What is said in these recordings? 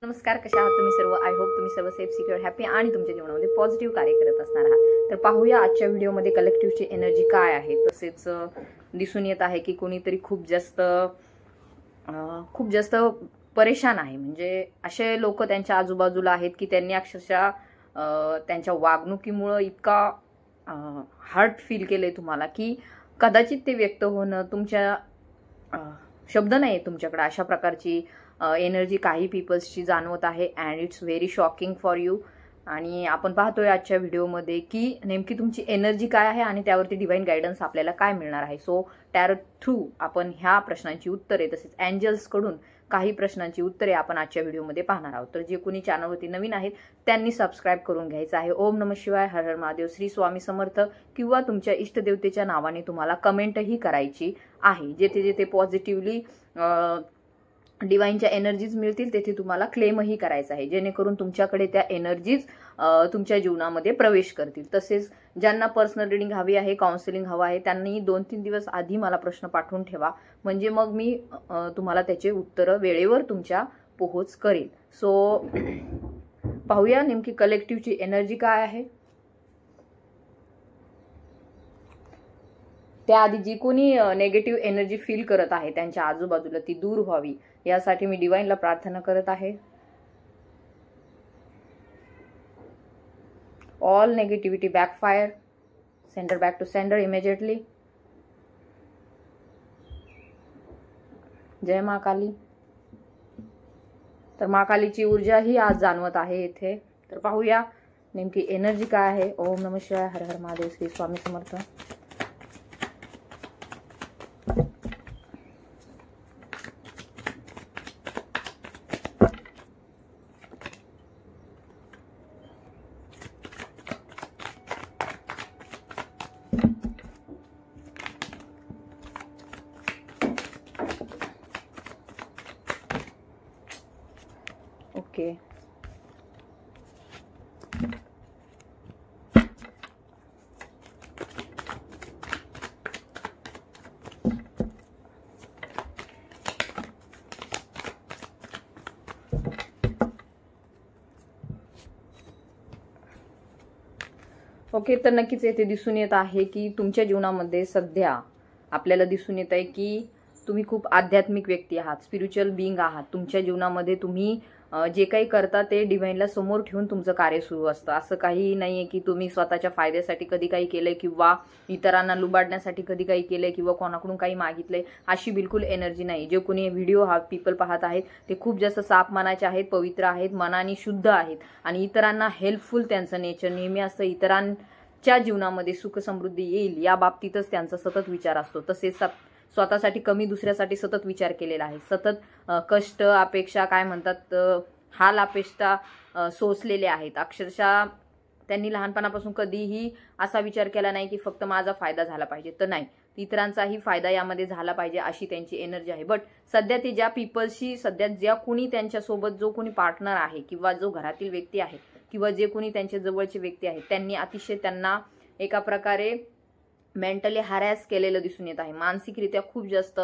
नमस्कार, कशा आहात तुम्ही सर्व? आय होप तुम्ही सर्व सेफ, सिक्युअर, हॅपी आणि तुमच्या जीवनामध्ये पॉझिटिव्ह कार्य करत असणार आहात. तर पाहूया आजच्या व्हिडिओमध्ये कलेक्टिव्हची एनर्जी काय आहे. तसेच दिसून येत आहे की कोणीतरी खूप जास्त परेशान आहे. म्हणजे असे लोक त्यांच्या आजूबाजूला आहेत की त्यांनी अक्षरशः त्यांच्या वागणुकीमुळे इतका हार्ट फील केले तुम्हाला की कदाचित ते व्यक्त होणं तुमच्या शब्द नाही तुमच्याकडे. अशा प्रकारची एनर्जी काही पीपल्सची जाणवत आहे and it's very shocking for you. आणि आपण पाहतोय आजच्या व्हिडिओमध्ये की नेमकी तुमची एनर्जी काय आहे आणि त्यावरती डिवाइन गायडन्स आपल्याला काय मिळणार आहे. सो टॅरो थ्रू आपण ह्या प्रश्नांची उत्तरे तसेच एंजल्सकडून काही प्रश्नांची उत्तरे आपण आजच्या व्हिडिओमध्ये पाहणार आहोत. तर जे कोणी चॅनलवरती नवीन आहेत त्यांनी सबस्क्राईब करून घ्यायचं आहे. ओम नमः शिवाय, हर हर महादेव, श्री स्वामी समर्थ किंवा तुमच्या इष्टदेवतेच्या नावाने तुम्हाला कमेंटही करायची आहे. जेथे जेथे पॉझिटिव्हली डिवाइनच्या एनर्जीज मिळतील तेथे तुम्हाला क्लेमही करायचं आहे, जेणेकरून तुमच्याकडे त्या एनर्जीज तुमच्या जीवनामध्ये प्रवेश करतील. तसेच ज्यांना पर्सनल रिडिंग हवी आहे, काउन्सिलिंग हवं आहे, त्यांनी 2-3 दिवस आधी मला प्रश्न पाठवून ठेवा, म्हणजे मग मी तुम्हाला त्याचे उत्तरं वेळेवर तुमच्या पोहोच करेल. सो पाहूया नेमकी कलेक्टिव्हची एनर्जी काय आहे. त्याआधी जी कोणी नेगेटिव्ह एनर्जी फील करत आहे त्यांच्या आजूबाजूला ती दूर व्हावी यासाठी मी डिवाइनला प्रार्थना करत आहे. All negativity backfire, send it back to sender immediately. जय महाकाली. तर महाकालीची ऊर्जा ही आज जाणवत आहे इथे. तर पाहूया नेमकी एनर्जी काय आहे. ओम नमः शिवाय, हर हर महादेव, श्री स्वामी समर्थ. Okay, okay. तर नक्कीच येथे दिसून येत आहे की तुमच्या जीवनामध्ये सध्या आपल्याला दिसून येत आहे की तुम्ही खूप आध्यात्मिक व्यक्ती आहात, स्पिरिच्युअल बीइंग आहात. तुमच्या जीवनामध्ये तुम्ही जे काही करता ते डिवाइनला समोर ठेवून तुमचं कार्य सुरू असतं. असं काही नाहीये की तुम्ही स्वतःच्या फायद्यासाठी कधी काही केलंय किंवा इतरांना लुबाडण्यासाठी कधी काही केलंय किंवा कोणाकडून काही मागितलंय. अशी बिलकुल एनर्जी नाही. जे कोणी व्हिडिओ हा पीपल पाहत आहेत ते खूप जास्त साफ मनाचे आहेत, पवित्र आहेत, मनाने शुद्ध आहेत आणि इतरांना हेल्पफुल त्यांचं नेचर नेहमी असतं. इतरांच्या जीवनामध्ये सुख समृद्धी येईल या बाबतीतच त्यांचा सतत विचार असतो. तसेच स्वतःसाठी कमी दुसऱ्यासाठी सतत विचार केलेला आहे. सतत कष्ट, अपेक्षा, काय म्हणतात, हाल अपेक्षा सोसलेले आहेत. अक्षरशः त्यांनी लहानपणापासून कधीही असा विचार केला नाही की फक्त माझा फायदा झाला पाहिजे. तर नाही, इतरांचाही फायदा यामध्ये झाला पाहिजे अशी त्यांची एनर्जी आहे. बट सध्या ते ज्या पीपल्सशी, सध्या ज्या कोणी त्यांच्यासोबत जो कोणी पार्टनर आहे किंवा जो घरातील व्यक्ती आहे किंवा जे कोणी त्यांच्या जवळचे व्यक्ती आहेत त्यांनी अतिशय त्यांना एका प्रकारे मेंटली हॅरॅस केलेलं दिसून येत आहे. मानसिकरित्या खूप जास्त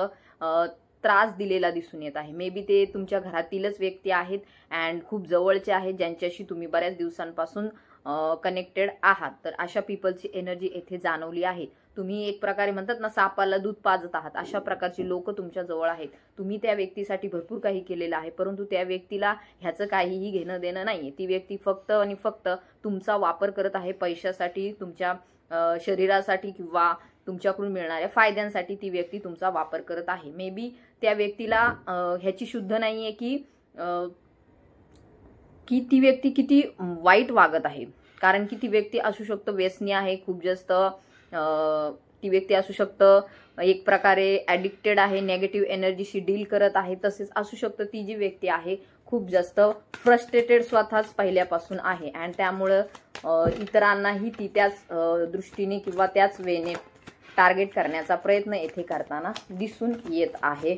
त्रास दिलेला दिसून येत आहे. मे बी ते तुमच्या घरातीलच व्यक्ती आहेत अँड खूप जवळचे आहेत, ज्यांच्याशी तुम्ही बऱ्याच दिवसांपासून कनेक्टेड आहात. तर अशा पीपलची एनर्जी येथे जाणवली आहे. तुम्ही एक प्रकारे म्हणतात ना, सापाला दूध पाजत आहात, अशा प्रकारची लोक तुमच्या जवळ आहेत. तुम्ही त्या व्यक्तीसाठी भरपूर काही केलेलं आहे, परंतु त्या व्यक्तीला ह्याचं काहीही घेणं देणं नाहीये. ती व्यक्ती फक्त आणि फक्त तुमचा वापर करत आहे पैशासाठी, तुमच्या शरीरासाठी किंवा तुमच्याकडून मिळणाऱ्या फायद्यांसाठी ती व्यक्ती तुमचा वापर करत आहे. मे बी त्या व्यक्तीला ह्याची शुद्ध नाहीये की ती व्यक्ती किती वाईट वागत आहे. कारण की ती व्यक्ती असू शकतं व्यसनी आहे, खूप जास्त ती व्यक्ती असू शकतं एक प्रकारे ॲडिक्टेड आहे, नेगेटिव्ह एनर्जीशी डील करत आहे. तसेच असू शकतं ती जी व्यक्ती आहे खूप जास्त फ्रस्ट्रेटेड स्वतःच पहिल्यापासून आहे अँड त्यामुळं इतरांनाही ती त्याच दृष्टीने किंवा त्याच वेने टार्गेट करण्याचा प्रयत्न येथे करताना दिसून येत आहे.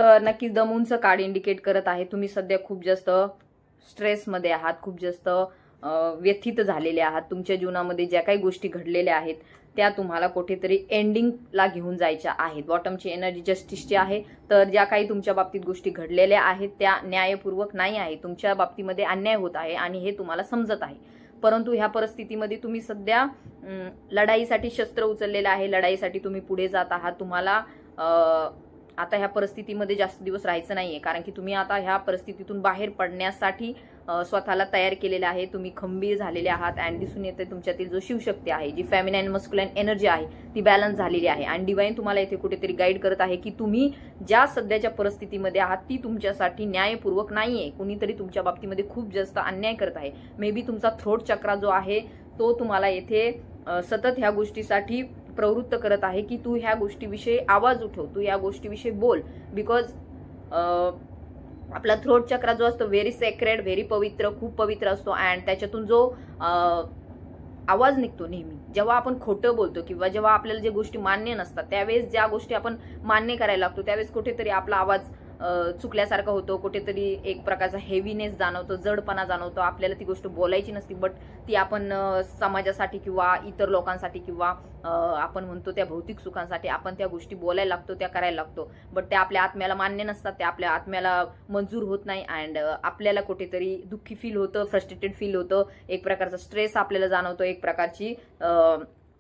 तर नक्कीच दमूनचं कार्ड इंडिकेट करत आहे तुम्ही सध्या खूप जास्त स्ट्रेसमध्ये आहात, खूप जास्त व्यथित झालेले आहात. तुमच्या जीवनामध्ये ज्या काही गोष्टी घडलेल्या आहेत त्या तुम्हाला कुठेतरी एंडिंगला घेऊन जायच्या आहेत. बॉटमची एनर्जी जस्टिसची आहे. तर ज्या काही तुमच्या बाबतीत गोष्टी घडलेल्या आहेत त्या न्यायपूर्वक नाही आहे, तुमच्या बाबतीमध्ये अन्याय होत आहे आणि हे तुम्हाला समजत आहे. परंतु ह्या परिस्थितीमध्ये तुम्ही सध्या लढाईसाठी शस्त्र उचललेलं आहे, लढाईसाठी तुम्ही पुढे जात आहात. तुम्हाला आता ह्या परिस्थितीमध्ये जास्त दिवस राहायचं नाहीये, कारण की तुम्ही आता ह्या परिस्थितीतून बाहेर पडण्यासाठी स्वतःला तयार केलेले आहे. तुम्ही खंबीर झालेले आहात आणि दिसून येते तुमच्यातील जो शिवशक्ती आहे, जी फेमिनाईन मस्क्युलाईन एनर्जी आहे ती बॅलन्स झालेली आहे. आणि डिवाइन तुम्हाला इथे कुठेतरी गाईड करत आहे की तुम्ही ज्या सध्याच्या परिस्थितीमध्ये आहात ती तुमच्यासाठी न्यायपूर्वक नाहीये. कुणीतरी तुमच्या बाबतीमध्ये खूप जास्त अन्याय करत आहे. मे बी तुमचा थ्रोट चक्रा जो आहे तो तुम्हाला येथे सतत ह्या गोष्टीसाठी प्रवृत्त करत आहे की तू ह्या गोष्टीविषयी आवाज उठव, तू या गोष्टीविषयी बोल. बिकॉज आपला थ्रोट चक्रा जो असतो व्हेरी सेक्रेड, व्हेरी पवित्र, खूप पवित्र असतो. अँड त्याच्यातून जो आवाज निघतो नेहमी जेव्हा आपण खोटं बोलतो किंवा जेव्हा आपल्याला जे गोष्टी मान्य नसतात त्यावेळेस ज्या गोष्टी आपण मान्य करायला लागतो त्यावेळेस कुठेतरी आपला आवाज चुकल्यासारखं होतो, कुठेतरी एक प्रकारचा हेवीनेस जाणवतो, जडपणा जाणवतो. आपल्याला ती गोष्ट बोलायची नसती बट ती आपण समाजासाठी किंवा इतर लोकांसाठी किंवा आपण म्हणतो त्या भौतिक सुखांसाठी आपण त्या गोष्टी बोलायला लागतो, त्या करायला लागतो. बट त्या आपल्या आत्म्याला मान्य नसतात, त्या आपल्या आत्म्याला मंजूर होत नाही. अँड आपल्याला कुठेतरी दुःखी फील होतं, फ्रस्ट्रेटेड फील होतं, एक प्रकारचा स्ट्रेस आपल्याला जाणवतो, एक प्रकारची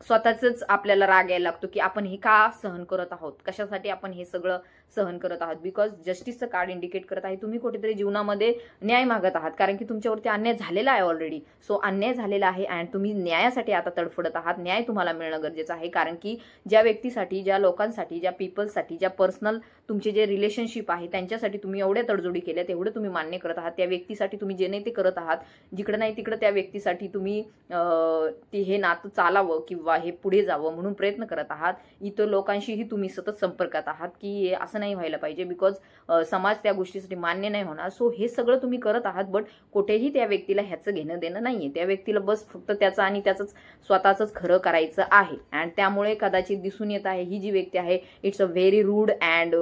स्वतःच आपल्याला राग यायला लागतो की आपण हे का सहन करत आहोत, कशासाठी आपण हे सगळं सहन करत आहात. बिकॉज जस्टिसचं कार्ड इंडिकेट करत आहे तुम्ही कुठेतरी जीवनामध्ये न्याय मागत आहात, कारण की तुमच्यावरती अन्याय झालेला आहे ऑलरेडी. सो अन्याय झालेला आहे अँड तुम्ही न्यायासाठी आता तडफडत आहात. न्याय तुम्हाला मिळणं गरजेचं आहे, कारण की ज्या व्यक्तीसाठी, ज्या लोकांसाठी, ज्या पीपल्ससाठी, ज्या पर्सनल तुमचे जे रिलेशनशिप आहे त्यांच्यासाठी तुम्ही एवढ्या तडजोडी केल्या, तेवढं तुम्ही मान्य करत आहात. त्या व्यक्तीसाठी तुम्ही जे नाही ते करत आहात, जिकडे नाही तिकडे त्या व्यक्तीसाठी तुम्ही हे नातं चालावं किंवा हे पुढे जावं म्हणून प्रयत्न करत आहात. इतर लोकांशीही तुम्ही सतत संपर्कात आहात की असं नाही व्हायला पाहिजे, बिकॉज समाज त्या गोष्टीसाठी मान्य नाही होणार. सो हे सगळं तुम्ही करत आहात बट कुठेही त्या व्यक्तीला ह्याचं घेणं देणं नाहीये. त्या व्यक्तीला बस फक्त त्याचं आणि त्याचंच स्वतःच खरं करायचं आहे. अँड त्यामुळे कदाचित दिसून येत आहे ही जी व्यक्ती आहे it's a very rude and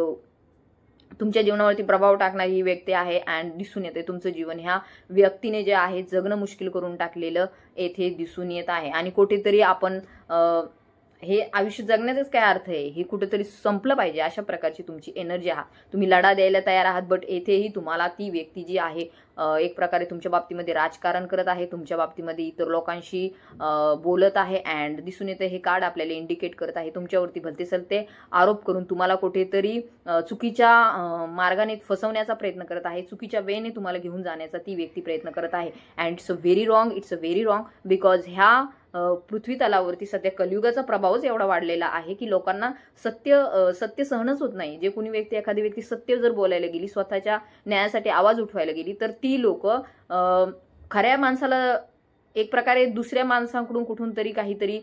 तुमच्या जीवनावरती प्रभाव टाकणारी ही व्यक्ती आहे. अँड दिसून येते तुमचं जीवन ह्या व्यक्तीने जे आहे जगणं मुश्किल करून टाकलेलं येथे दिसून येत आहे. आणि कुठेतरी आपण हे आयुष्य जगण्याचाच काय अर्थ आहे, हे कुठेतरी संपलं पाहिजे अशा प्रकारची तुमची एनर्जी आहात. तुम्ही लढा द्यायला तयार आहात बट येथेही तुम्हाला ती व्यक्ती जी आहे एक प्रकारे तुमच्या बाबतीमध्ये राजकारण करत आहे, तुमच्या बाबतीमध्ये इतर लोकांशी बोलत आहे. अँड दिसून येते हे कार्ड आपल्याला इंडिकेट करत आहे तुमच्यावरती भलते सलते आरोप करून तुम्हाला कुठेतरी चुकीच्या मार्गाने फसवण्याचा प्रयत्न करत आहे, चुकीच्या वेने तुम्हाला घेऊन जाण्याचा ती व्यक्ती प्रयत्न करत आहे. And it's a very wrong because ह्या पृथ्वी तलावरती सध्या कलियुगाचा प्रभावच एवढा वाढलेला आहे की लोकांना सत्य सहनच होत नाही. जे कोणी एखादी व्यक्ती सत्य जर बोलायला गेली, स्वतःच्या न्यायासाठी आवाज उठवायला गेली तर ती लोक खऱ्या माणसाला एक प्रकारे दुसऱ्या माणसांकडून कुठून तरी काहीतरी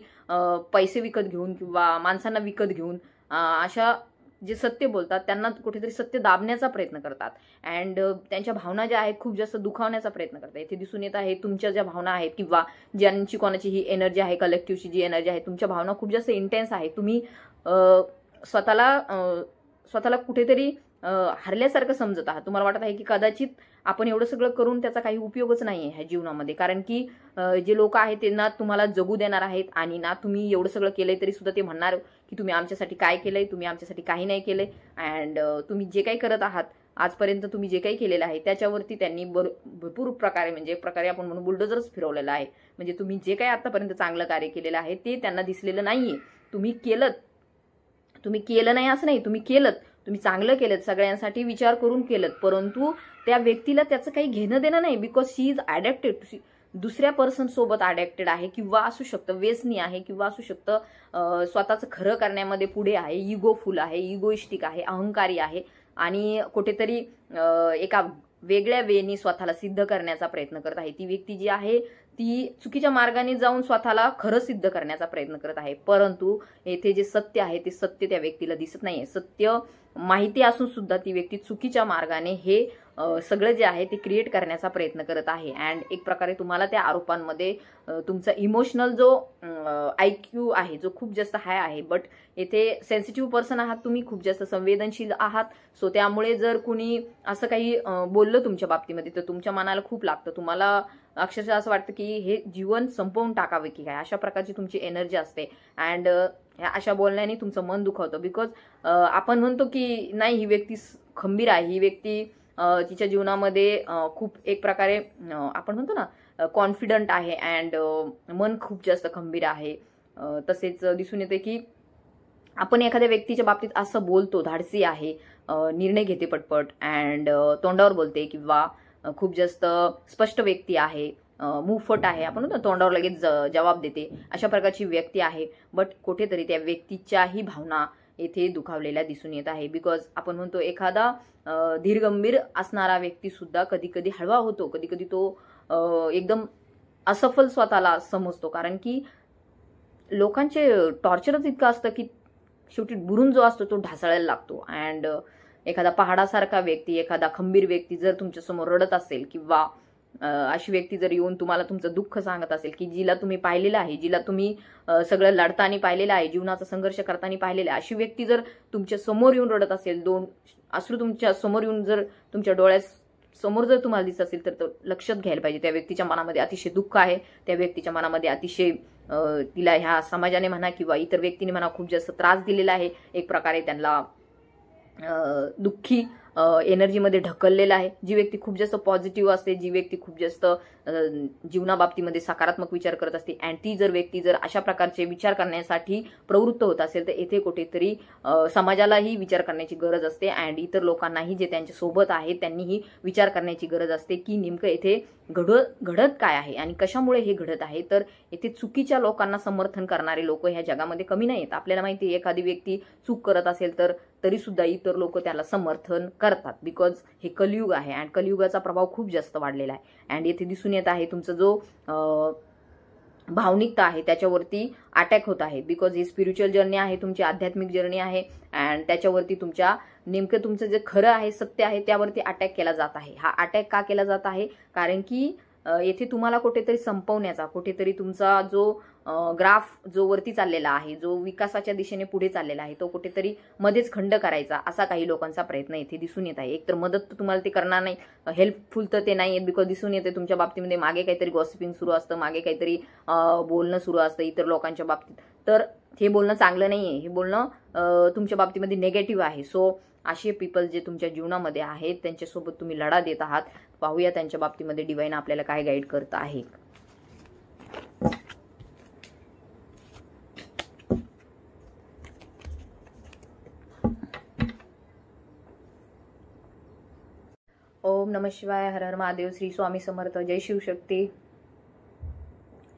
पैसे विकत घेऊन किंवा माणसांना विकत घेऊन अशा जे सत्य बोलतात त्यांना कुठेतरी सत्य दाबण्याचा प्रयत्न करतात. अँड त्यांच्या भावना ज्या आहेत खूप जास्त दुखावण्याचा प्रयत्न करतात. इथे दिसून येत आहे तुमच्या ज्या भावना आहेत किंवा ज्यांची कोणाची ही एनर्जी आहे, कलेक्टिव्हची जी एनर्जी आहे, तुमच्या भावना खूप जास्त इंटेन्स आहे. तुम्ही स्वतःला कुठेतरी हरल्यासारखं समजत आहात. तुम्हाला वाटत आहे की कदाचित आपण एवढं सगळं करून त्याचा काही उपयोगच नाही आहे ह्या जीवनामध्ये, कारण की जे लोक आहेत ते ना तुम्हाला जगू देणार आहेत आणि ना तुम्ही एवढं सगळं केलंय तरी सुद्धा ते म्हणणार की तुम्ही आमच्यासाठी काय केलंय, तुम्ही आमच्यासाठी काही नाही केलंय. अँड तुम्ही जे काही करत आहात आजपर्यंत, तुम्ही जे काही केलेलं आहे त्याच्यावरती त्यांनी भरपूर प्रकारे म्हणजे एक प्रकारे आपण म्हणून बुलडोजरच फिरवलेला आहे. म्हणजे तुम्ही जे काही आतापर्यंत चांगलं कार्य केलेलं आहे ते त्यांना दिसलेलं नाहीये. तुम्ही केलं नाही असं नाही, तुम्ही चांगलं केलं, सगळ्यांसाठी विचार करून केलं, परंतु त्या व्यक्तीला त्याचं काही घेणं देणं नाही. बिकॉज शी इज अडॅप्टेड, दुसऱ्या पर्सन सोबत अडॅप्टेड आहे किंवा असू शकतं व्यसनी आहे किंवा असू शकतं स्वतःचं खरं करण्यामध्ये पुढे आहे, इगोफुल आहे, इगोइस्टिक आहे, अहंकारी आहे आणि कुठेतरी एका वेगळ्या वेनी स्वतःला सिद्ध करण्याचा प्रयत्न करत आहे. ती व्यक्ती जी आहे ती चुकीच्या मार्गाने जाऊन स्वतःला खरं सिद्ध करण्याचा प्रयत्न करत आहे, परंतु येथे जे सत्य आहे ते सत्य त्या व्यक्तीला दिसत नाहीये. सत्य माहिती असून सुद्धा ती व्यक्ती चुकीच्या मार्गाने हे सगळं जे आहे ते क्रिएट करण्याचा प्रयत्न करत आहे. अँड एक प्रकारे तुम्हाला त्या आरोपांमध्ये तुमचा इमोशनल जो IQ आहे जो खूप जास्त हाय आहे, बट येथे सेन्सिटिव्ह पर्सन आहात तुम्ही, खूप जास्त संवेदनशील आहात. सो त्यामुळे जर कुणी असं काही बोललं तुमच्या बाबतीमध्ये तर तुमच्या मनाला खूप लागतं. तुम्हाला अक्षरशः असं वाटतं की हे जीवन संपवून टाकावे की काय, अशा प्रकारची तुमची एनर्जी असते. अँड अशा बोलण्याने तुमचं मन दुखावतं. बिकॉज आपण म्हणतो की नाही ही व्यक्ती खंबीर आहे, ही व्यक्ती तिच्या जीवनामध्ये खूप एक प्रकारे आपण म्हणतो ना कॉन्फिडंट आहे अँड मन खूप जास्त खंबीर आहे. तसेच दिसून येते की आपण एखाद्या व्यक्तीच्या बाबतीत असं बोलतो धाडसी आहे, निर्णय घेते पटपट अँड तोंडावर बोलते किंवा खूप जास्त स्पष्ट व्यक्ती आहे, मुफट आहे, आपण म्हणतो तोंडावर लगेच जबाब देते, अशा प्रकारची व्यक्ती आहे. बट कुठेतरी त्या व्यक्तीच्याही भावना येथे दुखावलेल्या दिसून येत आहे. बिकॉज आपण म्हणतो एखादा धीरगंभीर असणारा व्यक्ती सुद्धा कधी कधी हळवा होतो, कधी कधी तो एकदम असफल स्वतःला समजतो. कारण की लोकांचे टॉर्चरच इतकं असतं की शेवटी बुरून जो असतो तो ढासळायला लागतो. अँड एखादा पहाडासारखा व्यक्ती, एखादा खंबीर व्यक्ती जर तुमच्यासमोर रडत असेल किंवा अशी व्यक्ती जर येऊन तुम्हाला तुमचं दुःख सांगत असेल की जिला तुम्ही पाहिलेलं आहे, जिला तुम्ही सगळं लढताना पाहिलेलं आहे, जीवनाचा संघर्ष करताना पाहिलेला आहे, अशी व्यक्ती जर तुमच्या समोर येऊन रडत असेल, दोन अश्रू तुमच्या समोर येऊन जर तुमच्या डोळ्यासमोर जर तुम्हाला दिसत असेल तर लक्षात घ्यायला पाहिजे त्या व्यक्तीच्या मनामध्ये अतिशय दुःख आहे, त्या व्यक्तीच्या मनामध्ये अतिशय तिला ह्या समाजाने म्हणा किंवा इतर व्यक्तीने म्हणा खूप जास्त त्रास दिलेला आहे, एक प्रकारे त्यांना दुःखी एनर्जीमध्ये ढकललेला आहे. जी व्यक्ती खूप जास्त पॉझिटिव्ह असते, जी व्यक्ती खूप जास्त जीवनाबाबतीमध्ये सकारात्मक विचार करत असते अँड ती जर व्यक्ती जर अशा प्रकारचे विचार करण्यासाठी प्रवृत्त होत असेल तर येथे कुठेतरी समाजालाही विचार करण्याची गरज असते अँड इतर लोकांनाही जे त्यांच्या सोबत आहेत त्यांनीही विचार करण्याची गरज असते की नेमकं येथे घडत काय आहे आणि कशामुळे हे घडत आहे. तर येथे चुकीच्या लोकांना समर्थन करणारे लोक ह्या जगामध्ये कमी नाहीत. आपल्याला माहिती आहे एखादी व्यक्ती चूक करत असेल तर तरी सुद्धा इतर लोक त्याला समर्थन करतात. बिकॉज हे कलियुग आहे अँड कलियुगाचा प्रभाव खूप जास्त वाढलेला आहे अँड येथे दिसून येत आहे तुमचा जो भावनिकता आहे त्याच्यावरती अटॅक होत आहे. बिकॉज ही स्पिरिच्युअल जर्नी आहे, तुमची आध्यात्मिक जर्नी आहे अँड त्याच्यावरती तुमच्या नेमकं तुमचं जे खरं आहे, सत्य आहे त्यावरती अटॅक केला जात आहे. हा अटॅक का केला जात आहे? कारण की येथे तुम्हाला कुठेतरी संपवण्याचा, कुठेतरी तुमचा जो ग्राफ जो वरती चाललेला आहे, जो विकासाच्या दिशेने पुढे चाललेला आहे, तो कुठेतरी मध्येच खंड करायचा असा काही लोकांचा प्रयत्न येथे दिसून येत आहे. एकतर मदत तर तुम्हाला ते करणार नाही, हेल्पफुल तर ते नाही आहेत. बिकॉज दिसून येते तुमच्या बाबतीमध्ये मागे काहीतरी गॉसिपिंग सुरू असतं, मागे काहीतरी बोलणं सुरू असतं इतर लोकांच्या बाबतीत. तर हे बोलणं चांगलं नाहीये, हे बोलणं तुमच्या बाबतीमध्ये नेगेटिव्ह आहे. सो असे पीपल जे तुमच्या जीवनामध्ये आहेत त्यांच्यासोबत तुम्ही लढा देत आहात. पाहूया त्यांच्या बाबतीमध्ये डिवाइन आपल्याला काय गाईड करत आहे. ओम नमः शिवाय, हर हर महादेव, श्री स्वामी समर्थ, जय शिवशक्ती,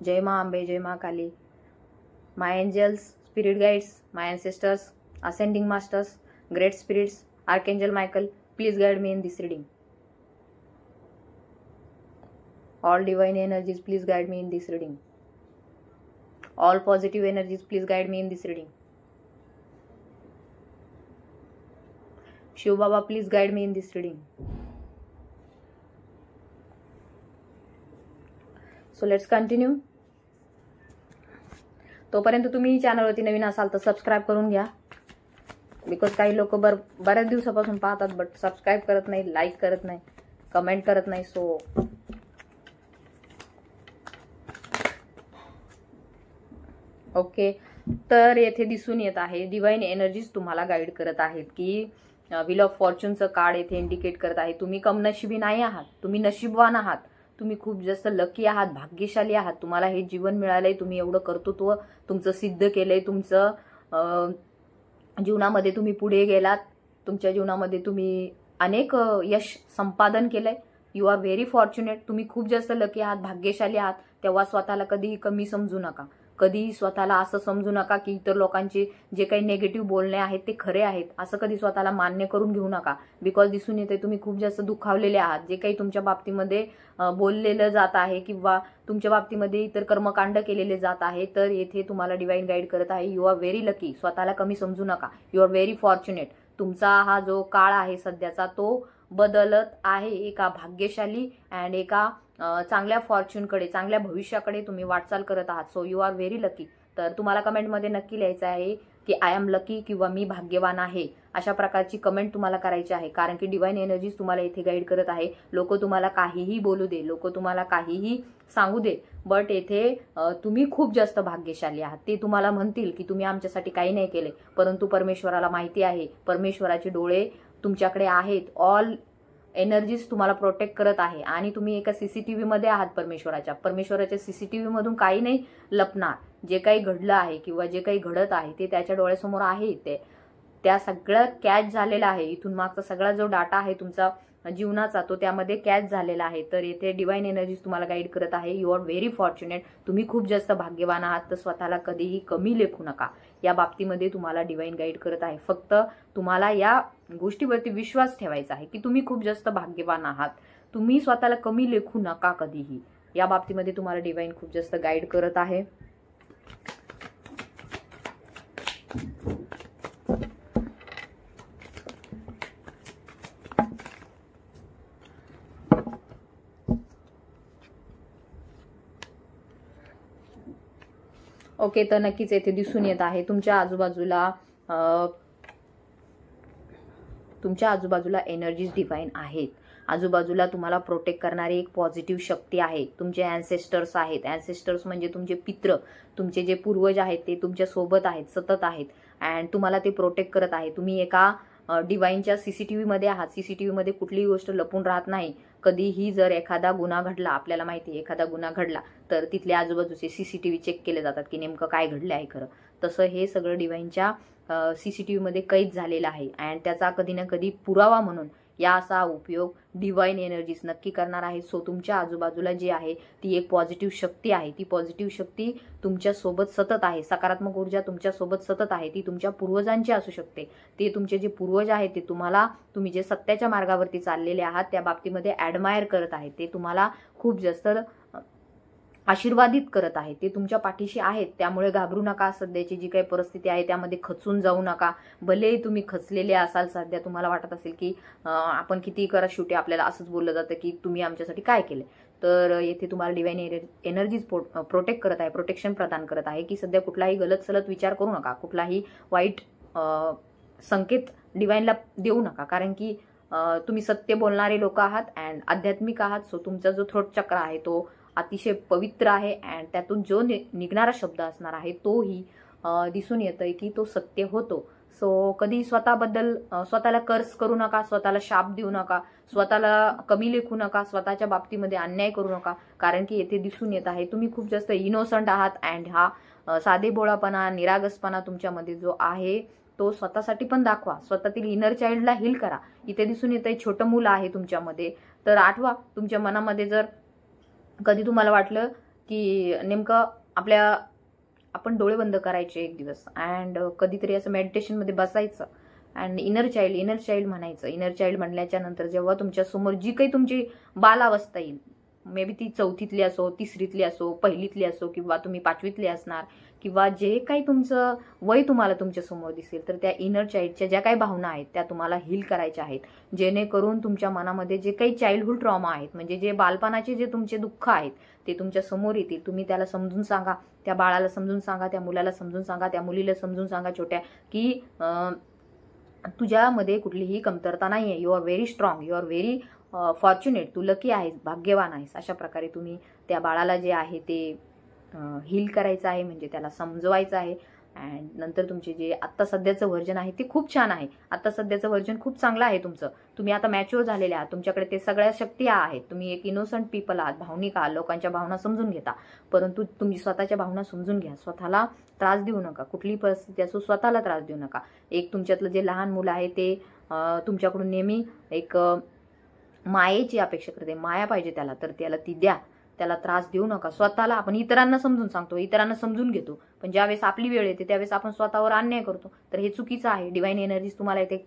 जय मा अंबे, जय मा Kali. My angels, spirit guides, my ancestors, ascending masters, great spirits, Archangel Michael, please guide me in this reading. All divine energies, please guide me in this reading. All positive energies, please guide me in this reading. Shiv Baba, please guide me in this reading. So let's continue. तोपर्यंत तुम्ही चॅनलवरती नवीन असाल तर subscribe करून घ्या. Because काही लोक बऱ्याच दिवसापासून पाहतात बट सबस्क्राईब करत नाही, लाईक करत नाही, कमेंट करत नाही. सो ओके, तर येथे दिसून येत आहे डिवाइन एनर्जीज तुम्हाला गाईड करत आहेत की व्हील ऑफ फॉर्च्यूनचं कार्ड येथे इंडिकेट करत आहे. तुम्ही कमनशिबी नाही आहात, तुम्ही नशीबवान आहात, तुम्ही खूप जास्त लकी आहात, भाग्यशाली आहात. तुम्हाला हे जीवन मिळालंय, तुम्ही एवढं कर्तृत्व तुमचं सिद्ध केलंय, तुमचं जीवनामध्ये तुम्ही पुढे गेलात, तुमच्या जीवनामध्ये तुम्ही अनेक यश संपादन केलंय. You are very fortunate. तुम्ही खूप जास्त लकी आहात, भाग्यशाली आहात. तेव्हा स्वतःला कधीही कमी समजू नका, कधीही स्वतःला असं समजू नका की इतर लोकांचे जे काही नेगेटिव्ह बोलणे आहेत ते खरे आहेत, असं कधी स्वतःला मान्य करून घेऊ नका. बिकॉज दिसून येते तुम्ही खूप जास्त दुखावलेले आहात. जे काही तुमच्या बाबतीमध्ये बोललेलं जात आहे किंवा तुमच्या बाबतीमध्ये इतर कर्मकांड केलेले जात आहे, तर येथे तुम्हाला डिवाइन गाईड करत आहे यू आर व्हेरी लकी. स्वतःला कमी समजू नका, यू आर व्हेरी फॉर्च्युनेट. तुमचा हा जो काळ आहे सध्याचा तो बदलत आहे, एका भाग्यशाली अँड एका चांगल्या फॉर्च्यूनकडे, चांगल्या भविष्याकडे तुम्ही वाटचाल करत आहात. So you are very lucky. तर तुम्हाला कमेंटमध्ये नक्की लिहायचं आहे की आय एम लकी किंवा मी भाग्यवान आहे, अशा प्रकारची कमेंट तुम्हाला करायची आहे. कारण की डिवाइन एनर्जीज तुम्हाला इथे गाईड करत आहे. लोक तुम्हाला काहीही बोलू दे, लोक तुम्हाला काहीही सांगू दे, बट येथे तुम्ही खूप जास्त भाग्यशाली आहात. ते तुम्हाला म्हणतील की तुम्ही आमच्यासाठी काही नाही केले, परंतु परमेश्वराला माहिती आहे, परमेश्वराचे डोळे तुमच्याकडे आहेत. ऑल एनर्जीज तुम्हाला प्रोटेक्ट करत आहे आणि तुम्ही एका सीसीटीव्ही मध्ये आहात परमेश्वराच्या सीसीटीव्ही मधून काही नाही लपणार. जे काही घडलं आहे किंवा जे काही घडत आहे ते त्याच्या डोळ्यासमोर आहे. त्या सगळं कॅच झालेला आहे. इथून मागचा सगळा जो डाटा आहे तुमचा जीवनाचा तो त्यामध्ये कॅच झालेला आहे. तर येथे डिवाइन एनर्जीज तुम्हाला गाईड करत आहे. You are very fortunate. तुम्ही खूप जास्त भाग्यवान आहात. तर स्वतःला कधीही कमी लेखू नका. या बाबतीमध्ये तुम्हाला डिवाइन गाईड करत आहे. फक्त तुम्हाला या गोष्टीवरती विश्वास ठेवायचा आहे की तुम्ही खूप जास्त भाग्यवान आहात. तुम्ही स्वतःला कमी लेखू नका कधीही. या बाबतीमध्ये तुम्हाला डिवाइन खूप जास्त गाईड करत आहे. ओके, तर नक्कीच येथे दिसून येत आहे तुमच्या आजूबाजूला एनर्जीज डिवाइन आहेत. आजूबाजूला तुम्हाला प्रोटेक्ट करणारी एक पॉझिटिव्ह शक्ती आहे. तुमचे अँसेस्टर्स आहेत. अँसेस्टर्स म्हणजे तुमचे पित्र, तुमचे जे पूर्वज आहेत ते तुमच्या सोबत आहेत, सतत आहेत अँड तुम्हाला ते प्रोटेक्ट करत आहे. तुम्ही एका डिवाइनच्या सीसीटीव्ही मध्ये आहात. सीसीटीव्ही मध्ये कुठलीही गोष्ट लपून राहत नाही. कधीही जर एखादा गुन्हा घडला, आपल्याला माहिती आहे एखादा गुन्हा घडला तर तिथले आजूबाजूचे सीसीटीव्ही चेक केले जातात की नेमकं काय घडलं आहे खरं. तसं हे सगळं डिवाइनच्या सीसीटीव्ही मध्ये कैद झालेलं आहे अँड त्याचा कधी ना कधी पुरावा म्हणून या असा उपयोग डिवाइन एनर्जीज नक्की करणार आहे. सो तुमच्या आजूबाजूला जी आहे ती एक पॉझिटिव्ह शक्ती आहे. ती पॉझिटिव्ह शक्ती तुमच्या सोबत सतत आहे. सकारात्मक ऊर्जा तुमच्या सोबत सतत आहे. ती तुमच्या पूर्वजांची असू शकते. ते तुमचे जे पूर्वज आहेत ते तुम्ही जे सत्याच्या मार्गावरती चाललेले आहात त्या बाबतीमध्ये ॲडमायर करत आहेत. ते तुम्हाला खूप जास्त आशीर्वादित करत आहेत. ते तुमच्या पाठीशी आहेत. त्यामुळे घाबरू नका. सध्याची जी काही परिस्थिती आहे त्यामध्ये खचून जाऊ नका. भले तुम्ही खचलेले असाल, सध्या तुम्हाला वाटत असेल की आपण किती करा शेवटी आपल्याला असंच बोललं जातं की तुम्ही आमच्यासाठी काय केले. तर येथे तुम्हाला डिवाइन एनर्जीज प्रोटेक्ट करत आहे, प्रोटेक्शन प्रदान करत आहे की सध्या कुठलाही गलत सलत विचार करू नका, कुठलाही वाईट संकेत डिवाइनला देऊ नका. कारण की तुम्ही सत्य बोलणारे लोक आहात अँड आध्यात्मिक आहात. सो तुमचा जो थ्रोट चक्र आहे तो अतिशय पवित्र आहे अँड त्यातून जो निघणारा शब्द असणार आहे तोही दिसून येतोय की तो सत्य होतो. सो कधी स्वतःला कर्स करू नका, स्वतःला शाप देऊ नका, स्वतःला कमी लेखू नका, स्वतःच्या बाबतीमध्ये अन्याय करू नका. कारण की येथे दिसून येत आहे तुम्ही खूप जास्त इनोसंट आहात अँड हा साधेभोळापणा, निरागसपणा तुमच्यामध्ये जो आहे तो स्वतःसाठी पण दाखवा. स्वतःतील इनर चाइल्डला हील करा. इथे दिसून येत आहे छोटं मुलं आहे तुमच्यामध्ये. तर आठवा, तुमच्या मनामध्ये जर कधी तुम्हाला वाटलं की नेमकं आपण डोळे बंद करायचे एक दिवस अँड कधीतरी असं मेडिटेशन मध्ये बसायचं अँड इनर चाइल्ड म्हणायचं. इनर चाइल्ड म्हणल्याच्या नंतर जेव्हा तुमच्या समोर जी काही तुमची बालावस्था येईल, मे बी ती 4थीतली असो, 3रीतली असो, 1लीतली असो किंवा तुम्ही 5वीतली असणार, किंवा जे काही तुमचं वय तुम्हाला तुमच्या समोर दिसेल, तर त्या इनर चाइल्डच्या ज्या काही भावना आहेत त्या तुम्हाला हील करायच्या आहेत. जेणेकरून तुमच्या मनामध्ये जे काही चाइल्डहुड ट्रॉमा आहेत, म्हणजे जे बालपणाचे जे तुमचे दुःख आहेत ते तुमच्या समोर येतील. तुम्ही त्याला समजून सांगा, त्या बाळाला समजून सांगा, त्या मुलाला समजून सांगा, त्या मुलीला समजून सांगा छोट्या, की तुझ्यामध्ये कुठलीही कमतरता नाहीये. You are very strong, you are very fortunate, तू लकी आहेस, भाग्यवान आहेस. अशा प्रकारे तुम्ही त्या बाळाला जे आहे ते हील करायचं आहे, म्हणजे त्याला समजवायचं आहे. अँड नंतर तुमचे जे आत्ता सध्याचं व्हर्जन आहे ते खूप छान आहे. आत्ता सध्याचं व्हर्जन खूप चांगलं आहे तुमचं. तुम्ही आता मॅच्युअर झालेले आहात, तुमच्याकडे ते सगळ्या शक्ती आहेत. तुम्ही एक इनोसंट पीपल आहात, भावनिक आहात, लोकांच्या भावना समजून घेता. परंतु तुम्ही स्वतःच्या भावना समजून घ्या. स्वतःला त्रास देऊ नका. कुठलीही परिस्थिती असो स्वतःला त्रास देऊ नका. एक तुमच्यातलं जे लहान मुलं आहे ते तुमच्याकडून नेहमी एक मायेची अपेक्षा करते, माया पाहिजे त्याला, तर त्याला ती द्या. त्याला त्रास देऊ नका. स्वतःला आपण इतरांना समजून सांगतो, इतरांना समजून घेतो, पण ज्यावेळेस आपली वेळ येते त्यावेळेस आपण स्वतःवर अन्याय करतो. तर हे चुकीचं आहे. डिवाइन एनर्जीज तुम्हाला इथे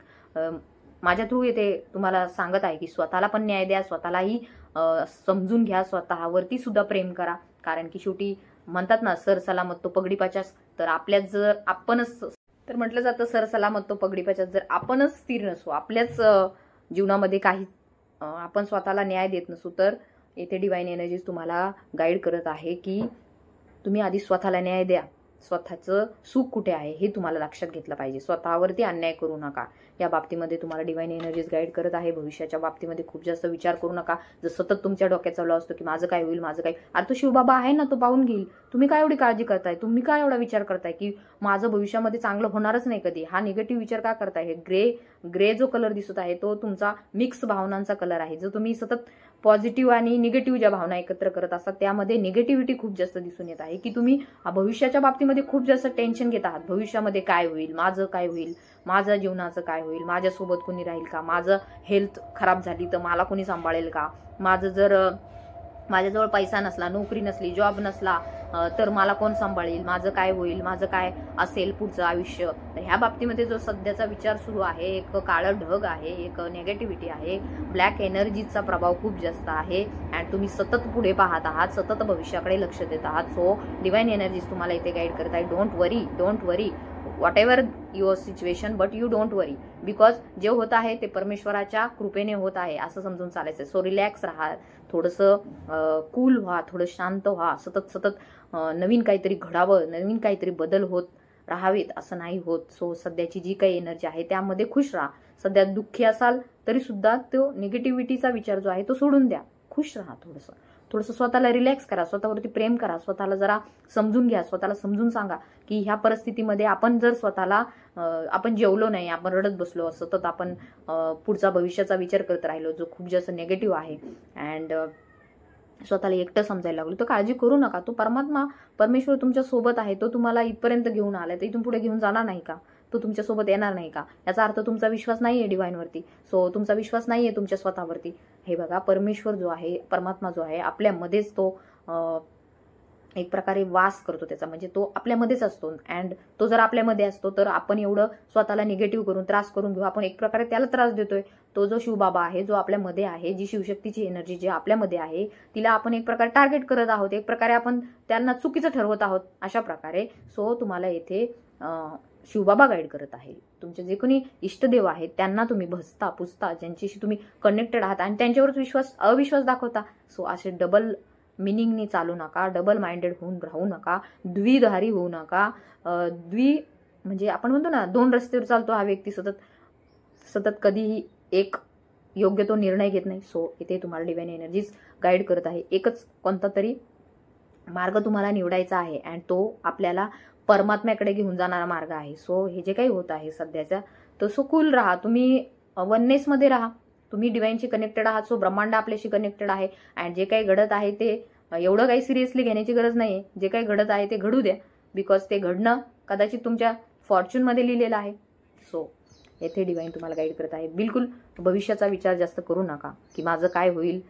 माझ्या थ्रू येते तुम्हाला सांगत आहे की स्वतःला पण न्याय द्या, स्वतःलाही समजून घ्या, स्वतःवरती सुद्धा प्रेम करा. कारण की शेवटी म्हणतात ना, सर सलामत तो पगडी पाचास. तर आपल्यात जर आपणच तर म्हटलं जातं सरसलामत तो पगडी पछात. जर आपणच स्थिर नसू, आपल्याच जीवनामध्ये काही आपण स्वतःला न्याय देत नसू, तर येथे डिवाइन एनर्जीज तुम्हाला गाईड करत आहे की तुम्ही आधी स्वतःला न्याय द्या. स्वतःचं सुख कुठे आहे हे तुम्हाला लक्षात घेतलं पाहिजे. स्वतःवरती अन्याय करू नका. या बाबतीमध्ये तुम्हाला डिवाइन एनर्जीज गाईड करत आहे. भविष्याच्या बाबतीमध्ये खूप जास्त विचार करू नका. जर सतत तुमच्या डोक्यात चालू असतो की माझं काय होईल, माझं काय, अरे तो शिवबाबा आहे ना, तो पाहून घेईल. तुम्ही काय एवढी काळजी करताय, तुम्ही काय एवढा विचार करताय की माझं भविष्यामध्ये चांगलं होणारच नाही कधी. हा निगेटिव्ह विचार का करताय. हे ग्रे जो कलर दिसत आहे तो तुमचा मिक्स भावनांचा कलर आहे. जो तुम्ही सतत पॉझिटिव्ह आणि निगेटिव्ह ज्या भावना एकत्र करत असतात त्यामध्ये निगेटिव्हिटी खूप जास्त दिसून येत आहे की तुम्ही भविष्याच्या बाबतीमध्ये खूप जास्त टेन्शन घेत आहात. भविष्यामध्ये काय होईल, माझं काय होईल, माझ्या जीवनाचं काय होईल, माझ्यासोबत कोणी राहील का, माझं हेल्थ खराब झाली तर मला कोणी सांभाळेल का, माझं जर माझ्याजवळ पैसा नसला, नोकरी नसली, जॉब नसला तर मला कोण सांभाळेल, माझं काय होईल, माझं काय असेल पुढचं आयुष्य. तर ह्या बाबतीमध्ये जो सध्याचा विचार सुरू आहे, एक काळं ढग आहे, एक नेगेटिव्हिटी आहे, ब्लॅक एनर्जीचा प्रभाव खूप जास्त आहे अँड तुम्ही सतत पुढे पाहत आहात, सतत भविष्याकडे लक्ष देत आहात. सो डिवाइन एनर्जीज तुम्हाला इथे गाईड करत आहे. Don't worry whatever your situation, but you don't worry, because जे होत आहे ते परमेश्वराच्या कृपेने होत आहे असं समजून चालायचं. सो रिलॅक्स राहा, थोडंसं कूल व्हा, थोडं शांत व्हा. सतत नवीन काहीतरी घडावं, नवीन काहीतरी बदल होत राहावेत असं नाही होत. सो सध्याची जी काही एनर्जी आहे त्यामध्ये खुश राहा. सध्या दुःखी असाल तरी सुद्धा तो निगेटिव्हिटीचा विचार जो आहे तो सोडून द्या. खुश राहा. थोडंसं स्वतःला रिलॅक्स करा, स्वतःवरती प्रेम करा, स्वतःला जरा समजून घ्या, स्वतःला समजून सांगा की ह्या परिस्थितीमध्ये आपण जर स्वतःला आपण जेवलो नाही, आपण रडत बसलो, सतत आपण पुढचा भविष्याचा विचार करत राहिलो जो खूप जास्त निगेटिव्ह आहे अँड स्वतःला एकटं समजायला लागलो, तर काळजी करू नका. तो परमेश्वर तुमच्या सोबत आहे. तो तुम्हाला इथपर्यंत घेऊन आलाय, तर इथून पुढे घेऊन जाणार नाही का? तो तुमच्या सोबत येणार नाही का? याचा अर्थ तुमचा विश्वास नाहीये डिवाइनवरती. सो तुमचा विश्वास नाहीये तुमच्या स्वतःवरती. हे बघा, परमेश्वर जो आहे, परमात्मा जो आहे, आपल्यामध्येच तो एक प्रकारे वास करतो त्याचा, म्हणजे तो आपल्यामध्येच असतो अँड तो जर आपल्यामध्ये असतो तर आपण एवढं स्वतःला निगेटिव्ह करून त्रास करून घेऊ, आपण एक प्रकारे त्याला त्रास देतोय. तो जो शिवबाबा आहे, जो आपल्यामध्ये आहे, जी शिवशक्तीची एनर्जी जी आपल्यामध्ये आहे, तिला आपण एक प्रकारे टार्गेट करत आहोत, एक प्रकारे आपण त्यांना चुकीचं ठरवत आहोत अशा प्रकारे. सो तुम्हाला येथे शिवबाबा गाईड करत आहे. तुमचे जे कोणी इष्टदेव आहेत त्यांना तुम्ही भजता पुजता, ज्यांच्याशी तुम्ही कनेक्टेड आहात आणि त्यांच्यावर अविश्वास दाखवता. सो असे डबल मिनिंगनी चालू नका, डबल माइंडेड होऊन राहू नका, द्विधारी होऊ नका. म्हणजे आपण म्हणतो ना, दोन रस्त्यावर चालतो हा व्यक्ती, सतत कधीही एक योग्य तो निर्णय घेत नाही. सो इथे तुम्हाला डिवाइन एनर्जीज गाईड करत आहे. एकच कोणता तरी मार्ग तुम्हाला निवडायचा आहे अँड तो आपल्याला परमात्म्याकडे घेऊन जाणारा मार्ग आहे. सो हे जे काही होत आहे सध्याचा, तर सो कूल राहा, तुम्ही वननेस मध्ये राहा, तुम्ही डिवाइनशी कनेक्टेड आहात. सो ब्रह्मांड आपल्याशी कनेक्टेड आहे अँड जे काही घडत आहे ते एवढं काही सिरियसली घेण्याची गरज नाहीये. जे काही घडत आहे ते घडू द्या, बिकॉज ते घडणं कदाचित तुमच्या फॉर्च्यूनमध्ये लिहिलेलं आहे. सो येथे डिवाइन तुम्हाला गाईड करत आहे. बिलकुल भविष्याचा विचार जास्त करू नका की माझं काय होईल,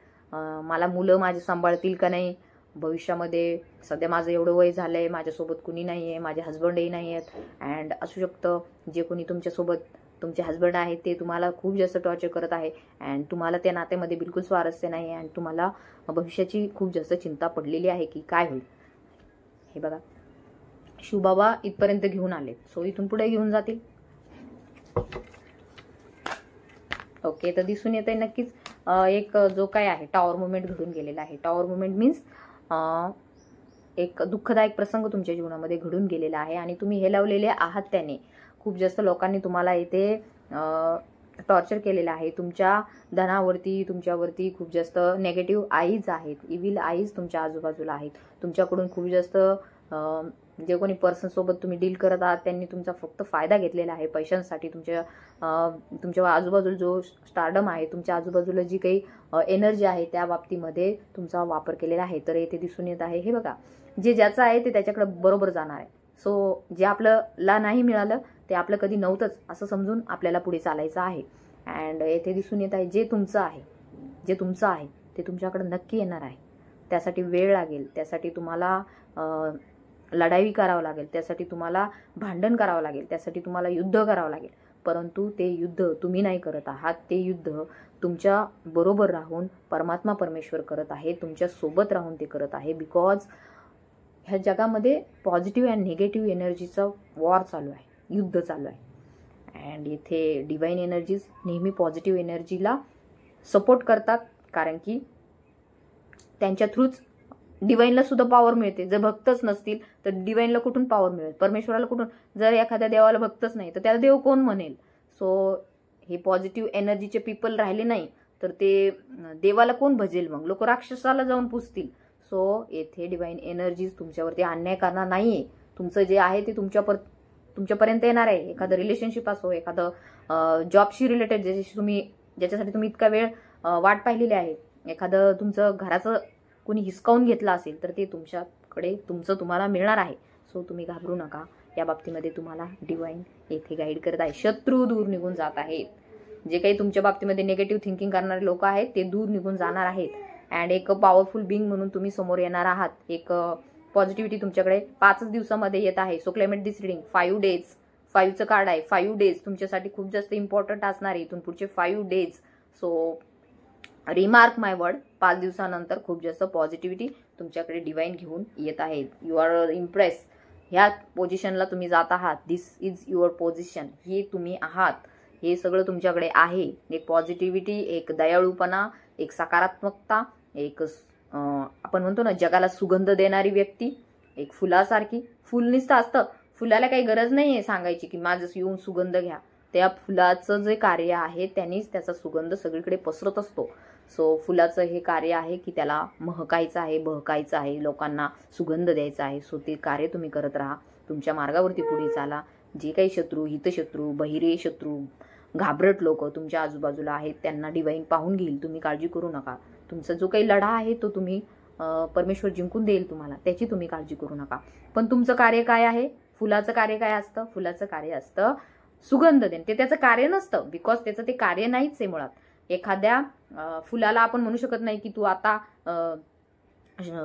मला मुलं माझे सांभाळतील का नाही, भविष्यामध्ये सध्या माझं एवढं वय झालंय, माझ्यासोबत कुणी नाही आहे, माझे हस्बंडही नाही आहेत अँड असू शकतं जे कोणी तुमच्यासोबत तुमचे हस्बंड आहेत ते तुम्हाला खूप जास्त टॉर्चर करत आहे अँड तुम्हाला त्या नात्यामध्ये बिलकुल स्वारस्य नाही आहे अँड तुम्हाला भविष्याची खूप जास्त चिंता पडलेली आहे की काय होईल. हे बघा, शिवबाबा इथपर्यंत घेऊन आले, सो इथून पुढे घेऊन जातील. ओके, तर दिसून येत आहे नक्कीच एक जो काय आहे टॉवर मुवमेंट घडून गेलेला आहे. टॉवर मुवमेंट मीन्स एक दुःखदायक प्रसंग तुमच्या जीवनामध्ये घडून गेलेला आहे आणि तुम्ही हेलावलेले आहात त्याने. खूप जास्त लोकांनी तुम्हाला इथे टॉर्चर केलेलं आहे. तुमच्या धनावरती, तुमच्यावरती खूप जास्त नेगेटिव्ह आईज आहेत, इव्हिल आईज तुमच्या आजूबाजूला आहेत. तुमच्याकडून खूप जास्त जे कोणी पर्सन सोबत तुम्ही डील करत आहात त्यांनी तुमचा फक्त फायदा घेतलेला आहे पैशांसाठी. तुमच्या आजूबाजूला जो स्टारडम आहे, तुमच्या आजूबाजूला जी काही एनर्जी आहे त्या बाबतीमध्ये तुमचा वापर केलेला आहे. तर येथे दिसून येत आहे, हे बघा, जे ज्याचं आहे ते त्याच्याकडे बरोबर जाणार आहे. सो जे आपल्याला नाही मिळालं ते आपलं कधी नव्हतंच असं समजून आपल्याला पुढे चालायचं आहे. अँड येथे दिसून येत आहे जे तुमचं आहे ते तुमच्याकडे नक्की येणार आहे. त्यासाठी वेळ लागेल, त्यासाठी तुम्हाला लढाई करावं लागेल, त्यासाठी तुम्हाला भांडण करावं लागेल, त्यासाठी तुम्हाला युद्ध करावं लागेल. परंतु ते युद्ध तुम्ही नाही करत आहात, ते युद्ध तुमच्या बरोबर राहून परमात्मा परमेश्वर करत आहे, तुमच्या सोबत राहून ते करत आहे. बिकॉज ह्या जगामध्ये पॉझिटिव्ह अँड निगेटिव्ह एनर्जीचा वॉर चालू आहे. युद्ध चालू आहे. अँड इथे डिवाइन एनर्जीज नेहमी पॉझिटिव्ह एनर्जीला सपोर्ट करतात, कारण की त्यांच्या थ्रूच डिवाइनला सुद्धा पॉवर मिळते. जर भक्तच नसतील तर डिवाइनला कुठून पॉवर मिळेल, परमेश्वराला कुठून? जर एखाद्या देवाला भक्तच नाही तर त्याला देव कोण म्हणेल? सो हे पॉझिटिव्ह एनर्जीचे पीपल राहिले नाही तर ते देवाला कोण भजेल? मग लोक राक्षसाला जाऊन पुजतील. सो येथे डिवाइन एनर्जीज तुमच्यावरती अन्याय करणार नाहीये. तुमचं जे आहे ते तुमच्यापर्यंत येणार आहे. एखादं रिलेशनशिप असो, एखादं जॉबशी रिलेटेड ज्याच्यासाठी तुम्ही इतका वेळ वाट पाहिलेली आहे, एखादं तुमचं घराचं कोणी हिसकावून घेतलं असेल तर ते तुमच्याकडे तुम्हाला मिळणार आहे. सो तुम्ही घाबरू नका. या बाबतीमध्ये तुम्हाला डिवाइन येथे गाईड करत आहे. शत्रू दूर निघून जात आहेत. जे काही तुमच्या बाबतीमध्ये निगेटिव्ह थिंकिंग करणारे लोक आहेत ते दूर निघून जाणार आहेत. अँड एक पॉवरफुल बिंग म्हणून तुम्ही समोर येणार आहात. एक पॉझिटिव्हिटी तुमच्याकडे 5 दिवसामध्ये येत आहे. सो क्लेमेट दिस रिडिंग 5 डेज. 5चं कार्ड आहे. 5 डेज तुमच्यासाठी खूप जास्त इम्पॉर्टंट असणार आहे इथून पुढचे 5 डेज. सो रिमार्क माय वर्ड, 5 दिवसानंतर खूप जास्त पॉझिटिव्हिटी तुमच्याकडे डिवाइन घेऊन येत आहेत. You are impress. ह्या पोझिशनला तुम्ही जात आहात. This is your position. हे तुम्ही आहात. हे सगळं तुमच्याकडे आहे. एक पॉझिटिव्हिटी, एक दयाळूपणा, एक सकारात्मकता, एक आपण म्हणतो ना जगाला सुगंध देणारी व्यक्ती, एक फुलासारखी. फुल नुसतं असतं, फुलाला काही गरज नाहीये सांगायची की माझं येऊन सुगंध घ्या. त्या फुलाचं जे कार्य आहे त्यांनीच त्याचा सुगंध सगळीकडे पसरत असतो. सो फुलाचं हे कार्य आहे की त्याला महकायचं आहे, बहकायचं आहे, लोकांना सुगंध द्यायचा आहे. सो ते कार्य तुम्ही करत राहा. तुमच्या मार्गावरती पुढे चाला. जे काही शत्रू, हितशत्रू, बहिरे शत्रू, घाबरट लोक तुमच्या आजूबाजूला आहेत त्यांना डिवाइन पाहून घेईल. तुम्ही काळजी करू नका. तुमचा जो काही लढा आहे तो तुम्ही परमेश्वर जिंकून देईल तुम्हाला, त्याची तुम्ही काळजी करू नका. पण तुमचं कार्य काय आहे? फुलाचं कार्य काय असतं? फुलाचं कार्य असतं सुगंध देणे. ते त्याचं कार्य नसतं, बिकॉज त्याचं ते कार्य नाहीच आहे मुळात. एखाद्या फुलाला आपण म्हणू शकत नाही की तू आता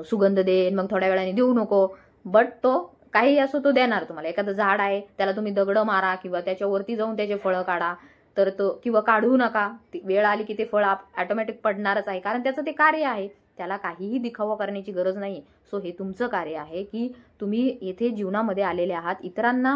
सुगंध दे मग थोड्या वेळाने देऊ नको, बट तो काही असो तो देणार तुम्हाला. एखादं झाड आहे त्याला तुम्ही दगड मारा किंवा त्याच्यावरती जाऊन त्याचे फळं काढा तर तो, किंवा काढू नका, वेळ आली की ते फळ ऑटोमॅटिक पडणारच आहे, कारण त्याचं ते कार्य आहे. त्याला काहीही दिखावा करण्याची गरज नाही. सो हे तुमचं कार्य आहे की तुम्ही येथे जीवनामध्ये आलेले आहात इतरांना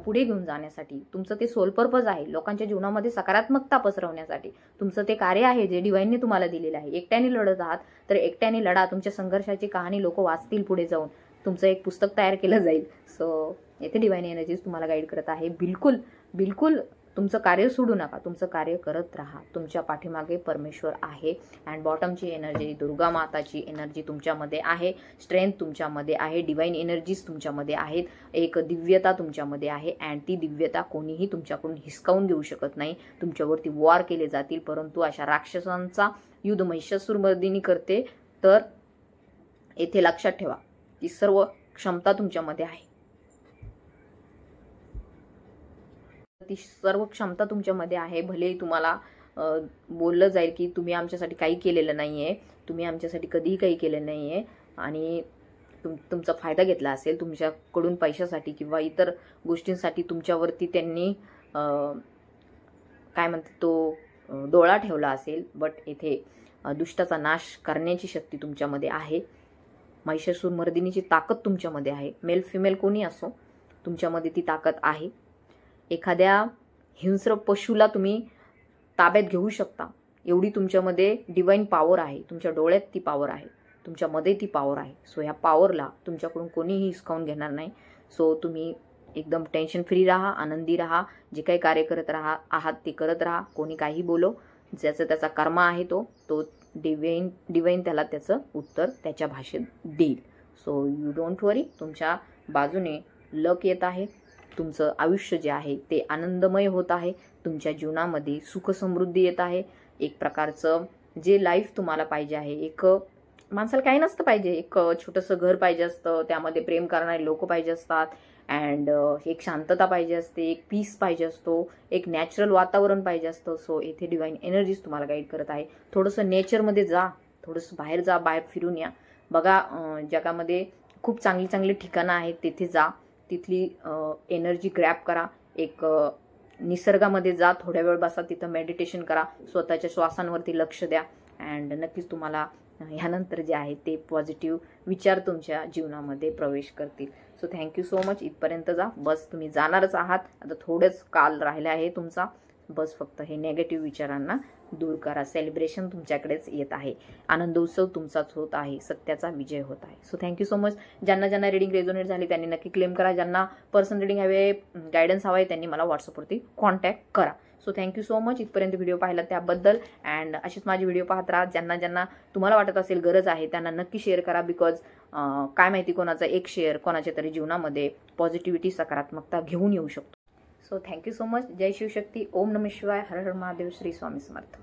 पुढे घेऊन जाण्यासाठी. तुमचं ते सोल पर्पज आहे, लोकांच्या जीवनामध्ये सकारात्मकता पसरवण्यासाठी तुमचं ते कार्य आहे जे डिवाइनने तुम्हाला दिलेलं आहे. एकट्याने लढत आहात तर एकट्याने लढा. तुमच्या संघर्षाची कहाणी लोक वाचतील पुढे जाऊन. तुमचं एक पुस्तक तयार केलं जाईल. सो येथे डिवाइन एनर्जीज तुम्हाला गाईड करत आहे. बिलकुल तुमचं कार्य सोडू नका. तुमचं कार्य करत राहा. तुमच्या पाठीमागे परमेश्वर आहे. अँड बॉटमची एनर्जी, दुर्गा माताची एनर्जी तुमच्यामध्ये आहे. स्ट्रेंथ तुमच्यामध्ये आहे. डिवाइन एनर्जीज तुमच्यामध्ये आहेत. एक दिव्यता तुमच्यामध्ये आहे. अँड ती दिव्यता कोणीही तुमच्याकडून हिसकावून घेऊ शकत नाही. तुमच्यावरती वॉर केले जातील, परंतु अशा राक्षसांचा युद्ध महिषासुरमर्दिनी करते. तर येथे लक्षात ठेवा ती सर्व क्षमता तुमच्यामध्ये आहे. ती सर्व क्षमता तुमच्यामध्ये आहे. भलेही तुम्हाला बोललं जाईल की तुम्ही आमच्यासाठी काही केलेलं नाहीये, तुम्ही आमच्यासाठी कधीही काही केलं नाहीये आणि तुमचा फायदा घेतला असेल, तुमच्याकडून पैशासाठी किंवा इतर गोष्टींसाठी तुमच्यावरती त्यांनी काय म्हणते तो डोळा ठेवला असेल, बट येथे दुष्टाचा नाश करण्याची शक्ती तुमच्यामध्ये आहे. महिषासुरमर्दिनीची ताकद तुमच्यामध्ये आहे. मेल फिमेल कोणी असो, तुमच्यामध्ये ती ताकद आहे. एखाद्या हिंस्र पशुला तुम्ही ताब्यात घेऊ शकता, एवढी तुमच्यामध्ये डिवाइन पॉवर आहे. तुमच्या डोळ्यात ती पॉवर आहे, तुमच्यामध्ये ती पॉवर आहे. सो ह्या पॉवरला तुमच्याकडून कोणीही हिसकावून घेणार नाही. सो तुम्ही एकदम टेन्शन फ्री राहा, आनंदी राहा. जे काही कार्य करत आहात ते करत राहा. कोणी काही बोलो, ज्याचा त्याचा कर्म आहे तो डिवाइन त्याला त्याचं उत्तर त्याच्या भाषेत देईल. सो यू डोंट वरी. तुमच्या बाजूने लक येत आहे. तुमचं आयुष्य जे आहे ते आनंदमय होत आहे. तुमच्या जीवनामध्ये सुख समृद्धी येत आहे. एक प्रकारचं जे लाईफ तुम्हाला पाहिजे आहे. एक माणसाला काही नसतं पाहिजे, एक छोटंसं घर पाहिजे असतं, त्यामध्ये प्रेम करणारे लोक पाहिजे असतात, अँड एक शांतता पाहिजे असते, एक पीस पाहिजे असतो, एक नॅचरल वातावरण पाहिजे असतं. सो येथे डिवाइन एनर्जीज तुम्हाला गाईड करत आहे. थोडंसं नेचरमध्ये जा, थोडंसं बाहेर जा, बाहेर फिरून या. बघा जगामध्ये खूप चांगली चांगली ठिकाणं आहेत, तेथे जा, तिथली एनर्जी ग्रॅब करा. एक निसर्गामध्ये जा, थोड्या वेळ बसा, तिथं मेडिटेशन करा, स्वतःच्या श्वासांवरती लक्ष द्या, अँड नक्कीच तुम्हाला ह्यानंतर जे आहे ते पॉझिटिव्ह विचार तुमच्या जीवनामध्ये प्रवेश करतील. So thank you so much. इथपर्यंत जा. बस तुम्ही जाणारच आहात. आता थोडंच काल राहिला आहे तुमचा. बस फक्त हे नेगेटिव्ह विचारांना दूर करा. सेलिब्रेशन तुमच्याकडेच येत आहे. आनंदोत्सव तुमचाच होत आहे. सत्याचा विजय होत आहे. So thank you so much. ज्यांना रिडिंग रेझोनेट झाली त्यांनी नक्की क्लेम करा. ज्यांना पर्सनल रिडिंग हवे, गायडन्स हवा आहे, त्यांनी मला व्हॉट्सअपवरती कॉन्टॅक्ट करा. So thank you so much. इथपर्यंत व्हिडिओ पाहिला त्याबद्दल. अँड अशीच माझी व्हिडिओ पाहत राहा. ज्यांना तुम्हाला वाटत असेल गरज आहे त्यांना नक्की शेअर करा. बिकॉज काय माहिती कोणाचा एक शेअर कोणाच्या तरी जीवनामध्ये पॉझिटिव्हिटी, सकारात्मकता घेऊन येऊ शकतो. So thank you so much. जय शिवशक्ती. ओम नमः शिवाय. हर हर महादेव. श्री स्वामी समर्थ.